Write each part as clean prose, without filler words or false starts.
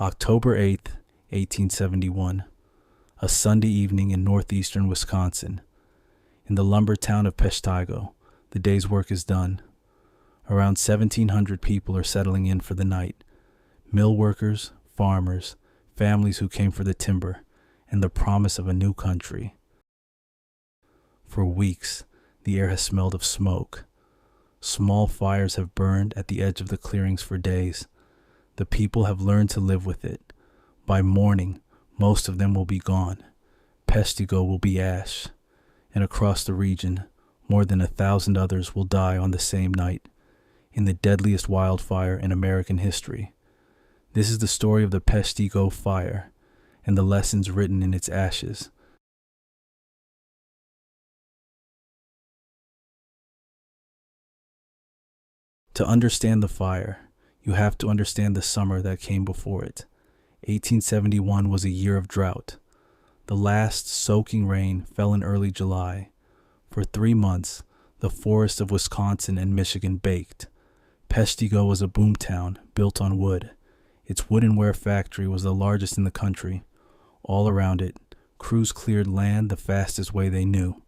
October 8th, 1871. A Sunday evening in northeastern Wisconsin. In the lumber town of Peshtigo, the day's work is done. Around 1,700 people are settling in for the night. Mill workers, farmers, families who came for the timber, and the promise of a new country. For weeks, the air has smelled of smoke. Small fires have burned at the edge of the clearings for days. The people have learned to live with it. By morning, most of them will be gone. Peshtigo will be ash. And across the region, more than 1,000 others will die on the same night, in the deadliest wildfire in American history. This is the story of the Peshtigo Fire, and the lessons written in its ashes. To understand the fire, you have to understand the summer that came before it. 1871 was a year of drought. The last soaking rain fell in early July. For 3 months, the forests of Wisconsin and Michigan baked. Peshtigo was a boomtown built on wood. Its woodenware factory was the largest in the country. All around it, crews cleared land the fastest way they knew.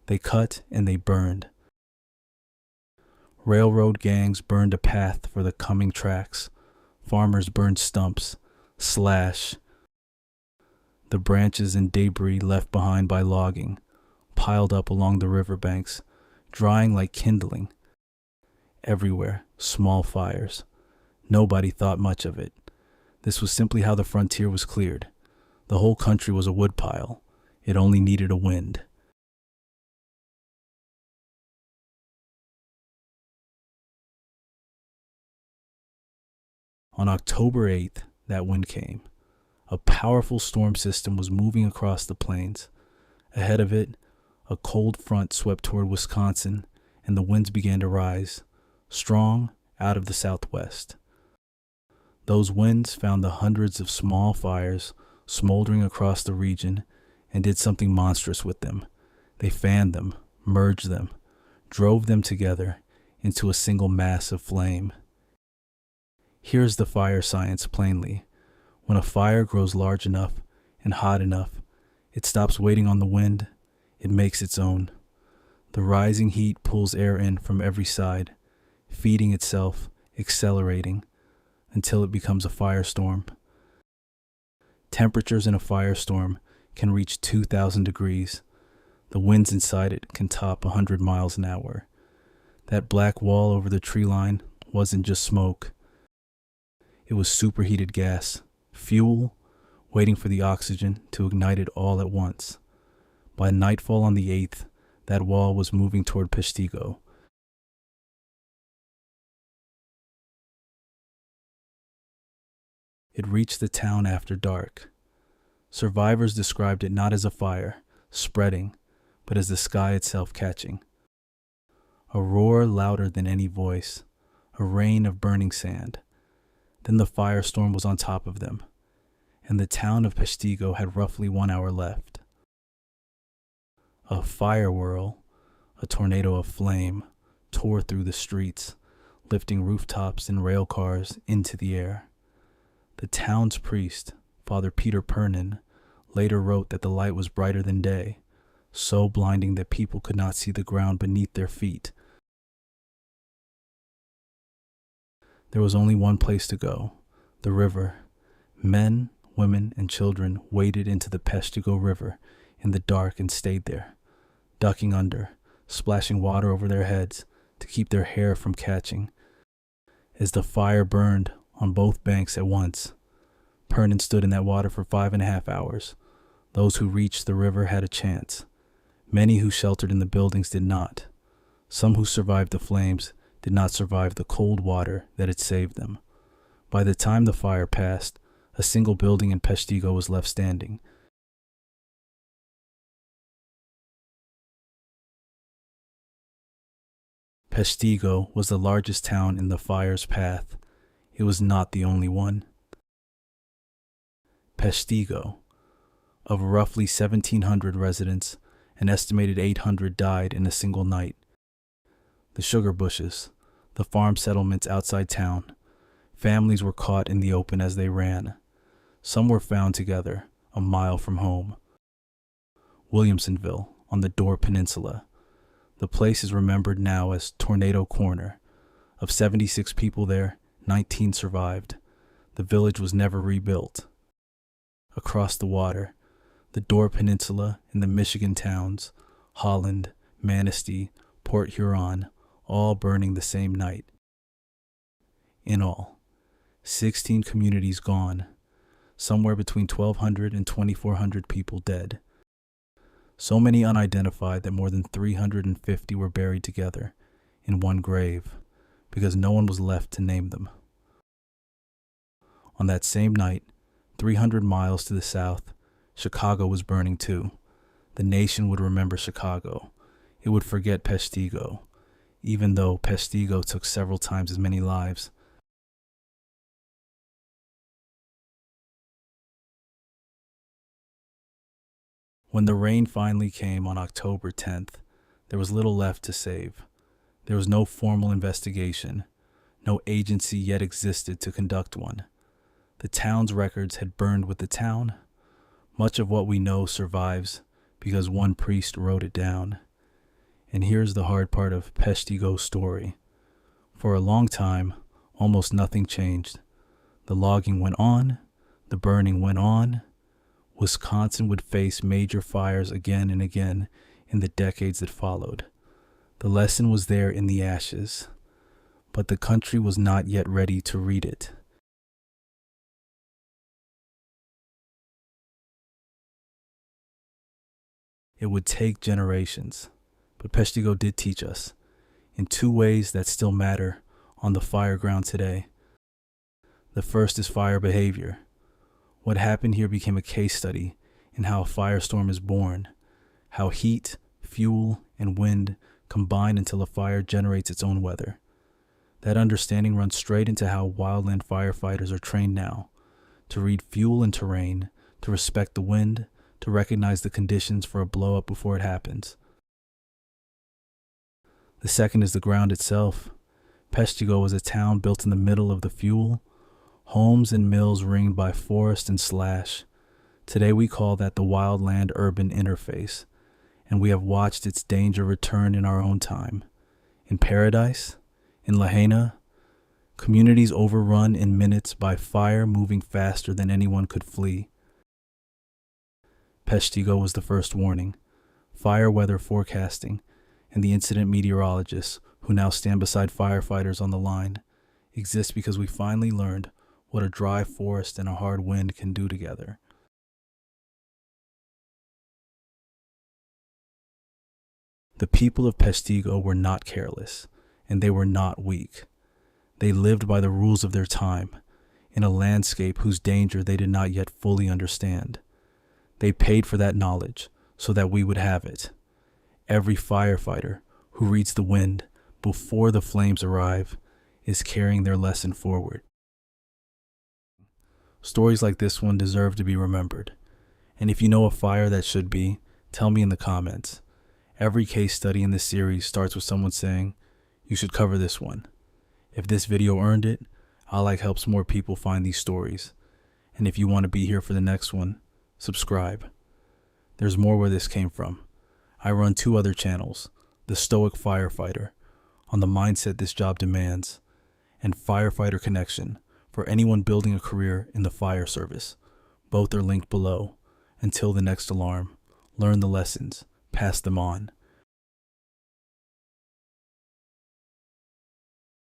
They cut and they burned. Railroad gangs burned a path for the coming tracks. Farmers burned stumps, slash the branches and debris left behind by logging, piled up along the riverbanks, drying like kindling. Everywhere, small fires. Nobody thought much of it. This was simply how the frontier was cleared. The whole country was a woodpile. It only needed a wind. On October 8th, that wind came. A powerful storm system was moving across the plains. Ahead of it, a cold front swept toward Wisconsin, and the winds began to rise, strong, out of the southwest. Those winds found the hundreds of small fires smoldering across the region and did something monstrous with them. They fanned them, merged them, drove them together into a single mass of flame. Here's the fire science plainly. When a fire grows large enough and hot enough, it stops waiting on the wind. It makes its own. The rising heat pulls air in from every side, feeding itself, accelerating, until it becomes a firestorm. Temperatures in a firestorm can reach 2,000 degrees. The winds inside it can top 100 miles an hour. That black wall over the tree line wasn't just smoke. It was superheated gas, fuel, waiting for the oxygen to ignite it all at once. By nightfall on the 8th, that wall was moving toward Peshtigo. It reached the town after dark. Survivors described it not as a fire, spreading, but as the sky itself catching. A roar louder than any voice, a rain of burning sand. Then the firestorm was on top of them, and the town of Peshtigo had roughly 1 hour left. A fire whirl, a tornado of flame, tore through the streets, lifting rooftops and rail cars into the air. The town's priest, Father Peter Pernin, later wrote that the light was brighter than day, so blinding that people could not see the ground beneath their feet. There was only one place to go, the river. Men, women, and children waded into the Peshtigo River in the dark and stayed there, ducking under, splashing water over their heads to keep their hair from catching. As the fire burned on both banks at once, Pernin stood in that water for 5.5 hours. Those who reached the river had a chance. Many who sheltered in the buildings did not. Some who survived the flames did not survive the cold water that had saved them. By the time the fire passed, a single building in Peshtigo was left standing. Peshtigo was the largest town in the fire's path. It was not the only one. Peshtigo, of roughly 1,700 residents, an estimated 800 died in a single night. The sugar bushes, the farm settlements outside town. Families were caught in the open as they ran. Some were found together, a mile from home. Williamsonville, on the Door Peninsula. The place is remembered now as Tornado Corner. Of 76 people there, 19 survived. The village was never rebuilt. Across the water, the Door Peninsula and the Michigan towns, Holland, Manistee, Port Huron, all burning the same night. In all, 16 communities gone, somewhere between 1,200 and 2,400 people dead. So many unidentified that more than 350 were buried together in one grave because no one was left to name them. On that same night, 300 miles to the south, Chicago was burning too. The nation would remember Chicago. It would forget Peshtigo, even though Peshtigo took several times as many lives. When the rain finally came on October 10th, there was little left to save. There was no formal investigation. No agency yet existed to conduct one. The town's records had burned with the town. Much of what we know survives because one priest wrote it down. And here's the hard part of Peshtigo's story. For a long time, almost nothing changed. The logging went on. The burning went on. Wisconsin would face major fires again and again in the decades that followed. The lesson was there in the ashes, but the country was not yet ready to read it. It would take generations, but Peshtigo did teach us, in two ways that still matter on the fire ground today. The first is fire behavior. What happened here became a case study in how a firestorm is born, how heat, fuel, and wind combine until a fire generates its own weather. That understanding runs straight into how wildland firefighters are trained now, to read fuel and terrain, to respect the wind, to recognize the conditions for a blow-up before it happens. The second is the ground itself. Peshtigo was a town built in the middle of the fuel, homes and mills ringed by forest and slash. Today we call that the Wildland-Urban interface, and we have watched its danger return in our own time. In Paradise, in Lahaina, communities overrun in minutes by fire moving faster than anyone could flee. Peshtigo was the first warning. Fire weather forecasting and the incident meteorologists who now stand beside firefighters on the line exist because we finally learned what a dry forest and a hard wind can do together. The people of Peshtigo were not careless, and they were not weak. They lived by the rules of their time, in a landscape whose danger they did not yet fully understand. They paid for that knowledge so that we would have it. Every firefighter who reads the wind before the flames arrive is carrying their lesson forward. Stories like this one deserve to be remembered. And if you know a fire that should be, tell me in the comments. Every case study in this series starts with someone saying, "You should cover this one." If this video earned it, helps more people find these stories. And if you want to be here for the next one, subscribe. There's more where this came from. I run 2 other channels, The Stoic Firefighter, on the mindset this job demands, and Firefighter Connection, for anyone building a career in the fire service. Both are linked below. Until the next alarm, learn the lessons, pass them on.